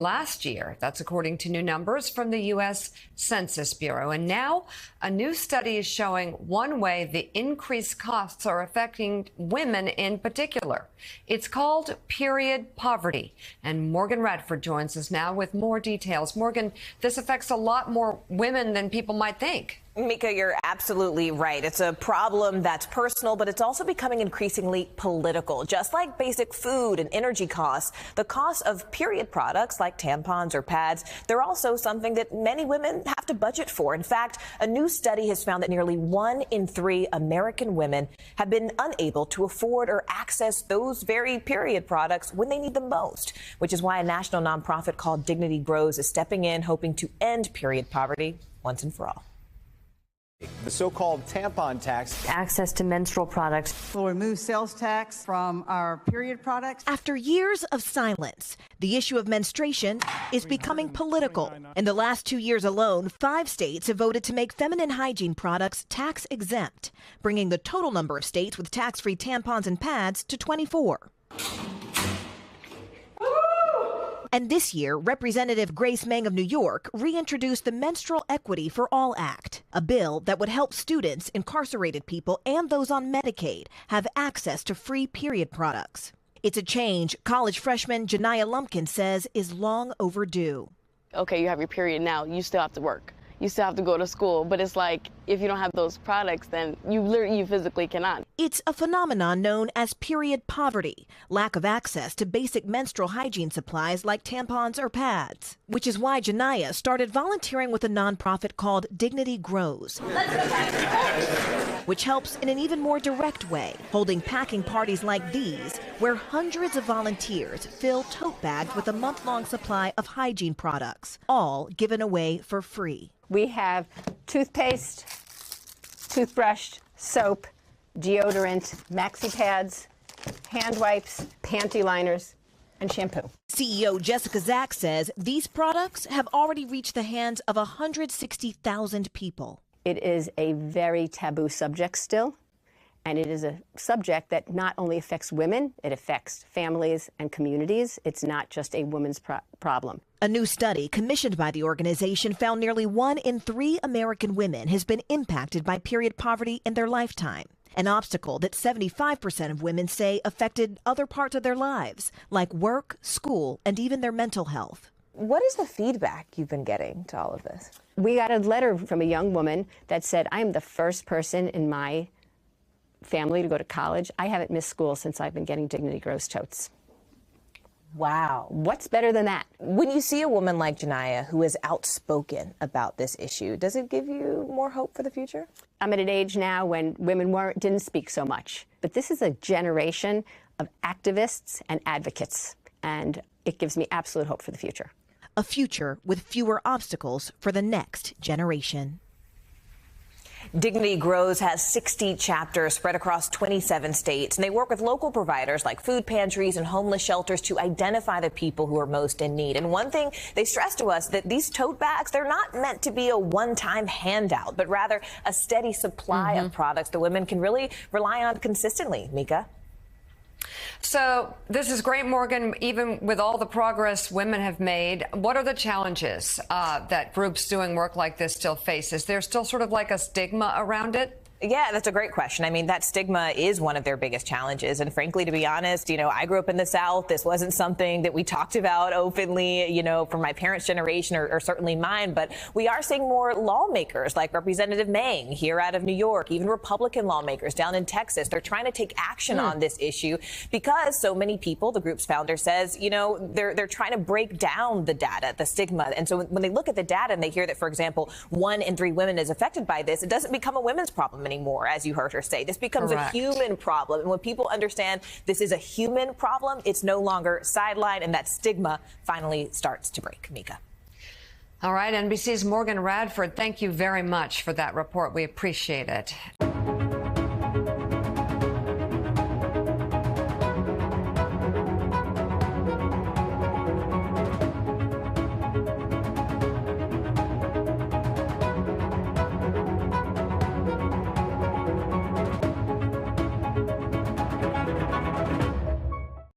last year. That's according to new numbers from the U.S. Census Bureau. And now a new study is showing one way the increased costs are affecting women in particular. It's called period poverty. And Morgan Radford joins us now with more details. Morgan, this affects a lot more women than people might think. Mika, you're absolutely right. It's a problem that's personal, but it's also becoming increasingly political. Just like basic food and energy costs, the cost of period products like tampons or pads, they're also something that many women have to budget for. In fact, a new study has found that nearly 1 in 3 American women have been unable to afford or access those very period products when they need them most, which is why a national nonprofit called Dignity Grows is stepping in, hoping to end period poverty once and for all. The so-called tampon tax. Access to menstrual products. We'll remove sales tax from our period products. After years of silence, the issue of menstruation is becoming political. In the last 2 years alone, 5 states have voted to make feminine hygiene products tax exempt, bringing the total number of states with tax-free tampons and pads to 24. And this year, Representative Grace Meng of New York reintroduced the Menstrual Equity for All Act, a bill that would help students, incarcerated people, and those on Medicaid have access to free period products. It's a change college freshman Janiyah Lumpkin says is long overdue. Okay, you have your period now, you still have to work. You still have to go to school, but it's like if you don't have those products, then you physically cannot. It's a phenomenon known as period poverty, lack of access to basic menstrual hygiene supplies like tampons or pads, which is why Janiyah started volunteering with a nonprofit called Dignity Grows, which helps in an even more direct way, holding packing parties like these, where hundreds of volunteers fill tote bags with a month-long supply of hygiene products, all given away for free. We have toothpaste, toothbrush, soap, deodorant, maxi pads, hand wipes, panty liners, and shampoo. CEO Jessica Zach says these products have already reached the hands of 160,000 people. It is a very taboo subject still, and it is a subject that not only affects women, it affects families and communities. It's not just a woman's problem. A new study commissioned by the organization found nearly 1 in 3 American women has been impacted by period poverty in their lifetime, an obstacle that 75% of women say affected other parts of their lives, like work, school, and even their mental health. What is the feedback you've been getting to all of this? We got a letter from a young woman that said, I am the first person in my family to go to college. I haven't missed school since I've been getting Dignity Grows totes. Wow. What's better than that? When you see a woman like Janiyah who is outspoken about this issue, does it give you more hope for the future? I'm at an age now when women didn't speak so much. But this is a generation of activists and advocates, and it gives me absolute hope for the future. A future with fewer obstacles for the next generation. Dignity Grows has 60 chapters spread across 27 states, and they work with local providers like food pantries and homeless shelters to identify the people who are most in need. And one thing they stress to us that these tote bags, they're not meant to be a one-time handout, but rather a steady supply of products that women can really rely on consistently. Mika? So this is great, Morgan. Even with all the progress women have made, what are the challenges that groups doing work like this still face? Is there still sort of like a stigma around it? Yeah, that's a great question. I mean, that stigma is one of their biggest challenges. And frankly, to be honest, I grew up in the South. This wasn't something that we talked about openly, from my parents' generation or certainly mine. But we are seeing more lawmakers like Representative Meng here out of New York, even Republican lawmakers down in Texas. They're trying to take action on this issue because so many people, the group's founder says, they're trying to break down the data, the stigma. And so when they look at the data and they hear that, for example, 1 in 3 women is affected by this, it doesn't become a women's problem anymore, as you heard her say. This becomes a human problem. And when people understand this is a human problem, it's no longer sidelined, and that stigma finally starts to break. Mika. All right, NBC's Morgan Radford, thank you very much for that report. We appreciate it.